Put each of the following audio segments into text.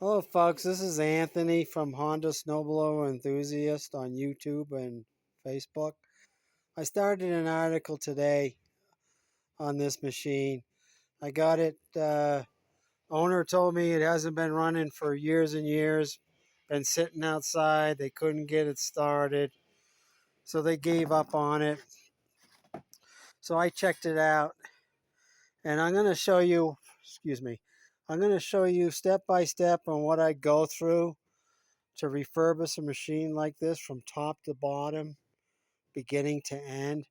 Hello, folks. This is Anthony from Honda Snowblower Enthusiast on YouTube and Facebook. I started an article today on this machine. I got it. Owner told me it hasn't been running for years and years. Been sitting outside. They couldn't get it started, so they gave up on it. So I checked it out, and I'm going to show you. Excuse me. I'm going to show you step by step on what I go through to refurbish a machine like this from top to bottom, beginning to end.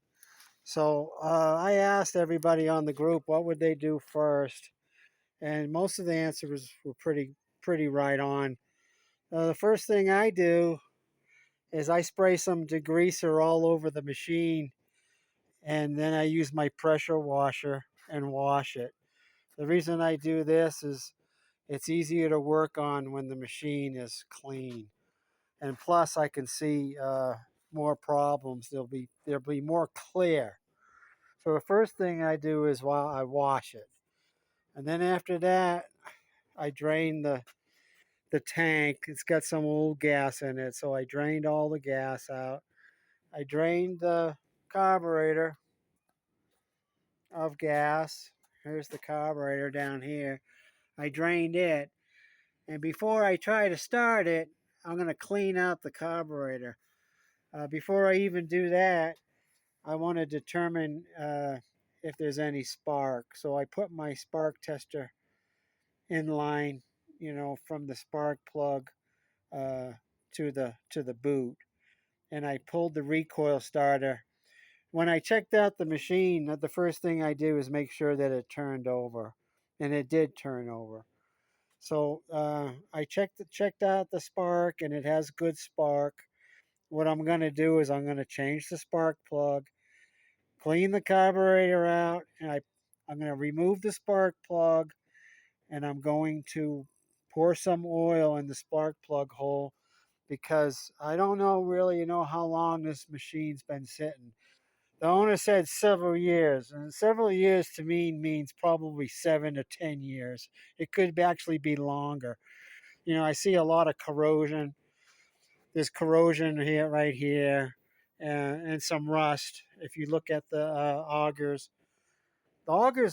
So I asked everybody on the group what would they do first, and most of the answers were pretty right on. The first thing I do is I spray some degreaser all over the machine, and then I use my pressure washer and wash it. The reason I do this is it's easier to work on when the machine is clean. And plus I can see more problems. They'll be more clear. So the first thing I do is while I wash it, and then after that I drain the tank. It's got some old gas in it, so I drained all the gas out. I drained the carburetor of gas. Here's the carburetor down here. I drained it, and before I try to start it, I'm going to clean out the carburetor. Before I even do that, I want to determine if there's any spark. So I put my spark tester in line, from the spark plug uh, to the boot, and I pulled the recoil starter. When I checked out the machine, the first thing I did was make sure that it turned over, and it did turn over. So I checked out the spark, and it has good spark. What I'm going to do is I'm going to change the spark plug, clean the carburetor out, and I'm going to remove the spark plug, and I'm going to pour some oil in the spark plug hole because I don't know really, how long this machine's been sitting. The owner said several years, and several years to me means probably 7 to 10 years. It could actually be longer. I see a lot of corrosion. There's corrosion here, right here, and some rust. If you look at the augers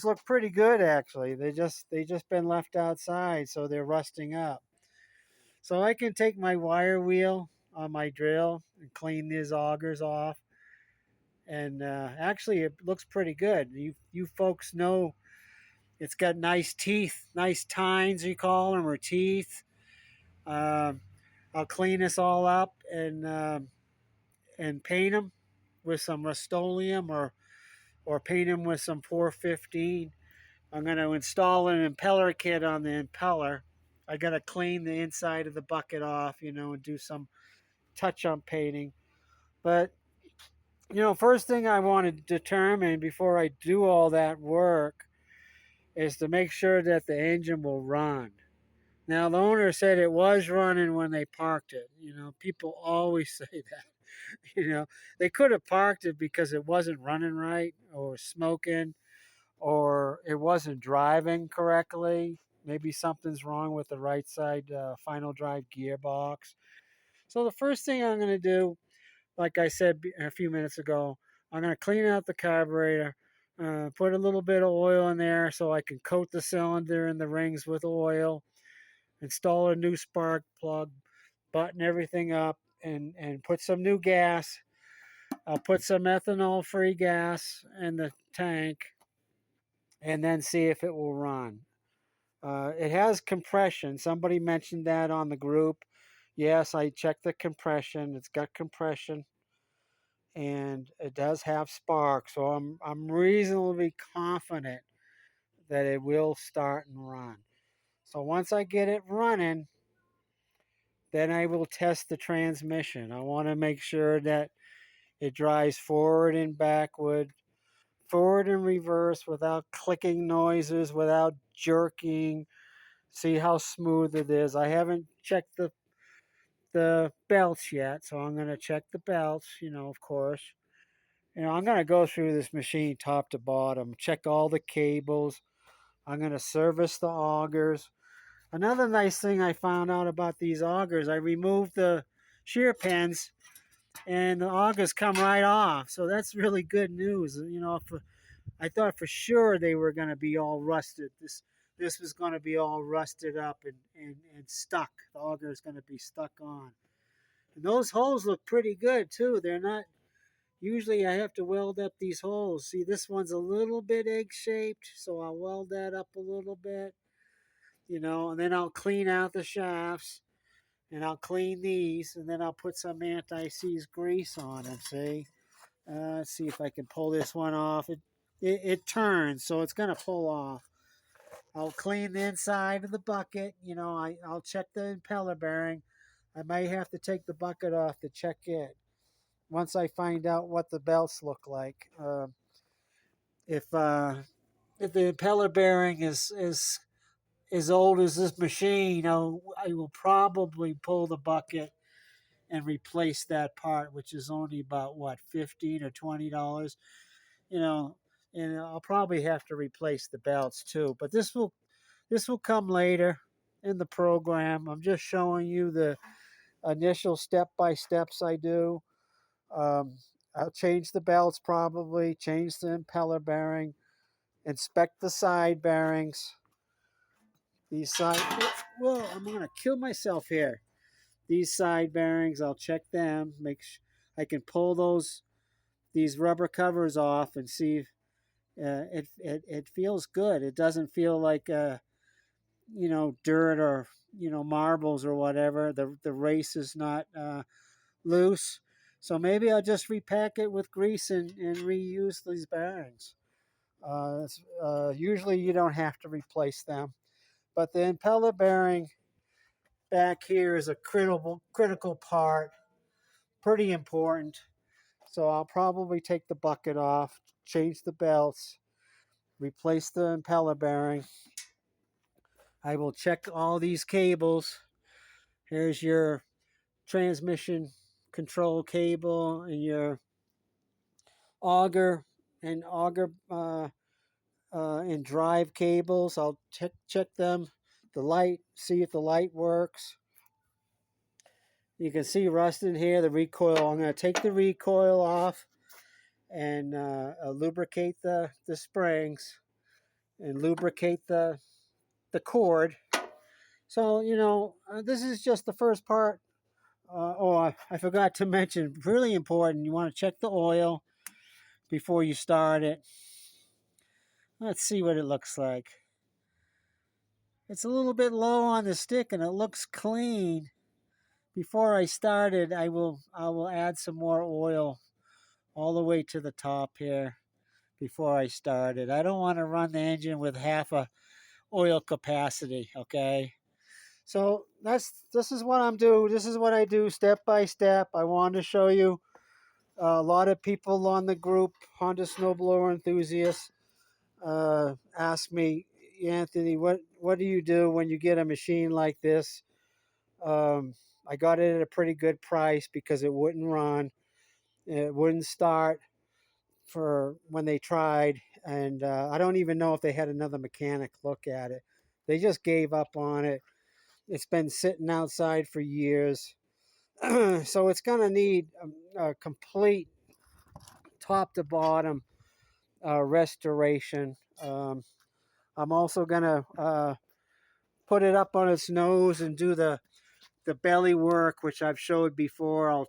look pretty good actually. They just been left outside, so they're rusting up. So I can take my wire wheel on my drill and clean these augers off. And actually, it looks pretty good. You folks know it's got nice teeth, nice tines you call them, or teeth. Um I'll clean this all up and paint them with some Rust-Oleum or paint them with some 415. I'm going to install an impeller kit on the impeller. I got to clean the inside of the bucket off, and do some touch-up painting. But first thing I want to determine before I do all that work is to make sure that the engine will run. Now, the owner said it was running when they parked it. People always say that. You know, they could have parked it because it wasn't running right or smoking or it wasn't driving correctly. Maybe something's wrong with the right side final drive gearbox. So the first thing I'm going to do, like I said a few minutes ago, I'm going to clean out the carburetor, put a little bit of oil in there so I can coat the cylinder and the rings with oil, install a new spark plug, button everything up, and put some new gas. I'll put some ethanol free gas in the tank and then see if it will run. It has compression. Somebody mentioned that on the group. Yes, I checked the compression. It's got compression and it does have spark. So I'm reasonably confident that it will start and run. So once I get it running, then I will test the transmission. I want to make sure that it drives forward and backward, forward and reverse without clicking noises, without jerking. See how smooth it is. I haven't checked the belts yet, so I'm going to check the belts, of course. I'm going to go through this machine top to bottom, check all the cables. I'm going to service the augers. Another nice thing I found out about these augers, I removed the shear pins and the augers come right off. So that's really good news. You know, I thought for sure they were going to be all rusted. This was going to be all rusted up and stuck. The auger is going to be stuck on. And those holes look pretty good too. They're not, usually I have to weld up these holes. See, this one's a little bit egg shaped, so I'll weld that up a little bit, you know, and then I'll clean out the shafts and I'll clean these and then I'll put some anti-seize grease on them, see? Let's see if I can pull this one off. It turns, so it's going to pull off. I'll clean the inside of the bucket. You know, I'll check the impeller bearing. I might have to take the bucket off to check it once I find out what the belts look like. If if the impeller bearing is as old as this machine, I will probably pull the bucket and replace that part, which is only about what, $15 or $20, you know, and I'll probably have to replace the belts too. But this will come later in the program. I'm just showing you the initial step by steps I do. I'll change the belts probably, change the impeller bearing, inspect the side bearings. These side, whoa, I'm gonna kill myself here. These side bearings, I'll check them, I can pull these rubber covers off and see if it feels good. It doesn't feel like you know, dirt or, you know, marbles or whatever. The race is not loose. So maybe I'll just repack it with grease and reuse these bearings. Usually you don't have to replace them. But the impeller bearing back here is a critical part, pretty important. So I'll probably take the bucket off, change the belts, replace the impeller bearing. I will check all these cables. Here's your transmission control cable and your auger and and drive cables. I'll check them. The light, see if the light works. You can see rust in here. The recoil. I'm going to take the recoil off and lubricate the springs and lubricate the cord. So, you know, this is just the first part. I forgot to mention, really important, you want to check the oil before you start it. Let's see what it looks like. It's a little bit low on the stick and it looks clean. Before I start it, I will add some more oil all the way to the top here before I start it. I don't want to run the engine with half a oil capacity, okay? So this is what I'm doing. This is what I do step by step. I wanted to show you a lot of people on the group, Honda Snowblower enthusiasts, ask me, Anthony, what do you do when you get a machine like this? I got it at a pretty good price because it wouldn't run, it wouldn't start for when they tried, and I don't even know if they had another mechanic look at it. They just gave up on it. It's been sitting outside for years. So it's going to need a complete top to bottom restoration. I'm also going to put it up on its nose and do the belly work, which I've showed before. I'll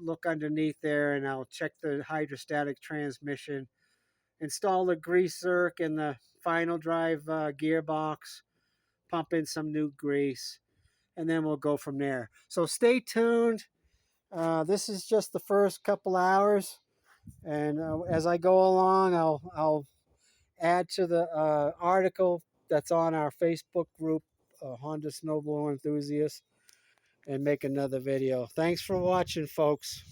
look underneath there and I'll check the hydrostatic transmission, install the grease zerk in the final drive gearbox, pump in some new grease, and then we'll go from there. So stay tuned. This is just the first couple hours, and as I go along, I'll add to the article that's on our Facebook group, Honda Snowblower Enthusiasts, and make another video. Thanks for watching, folks.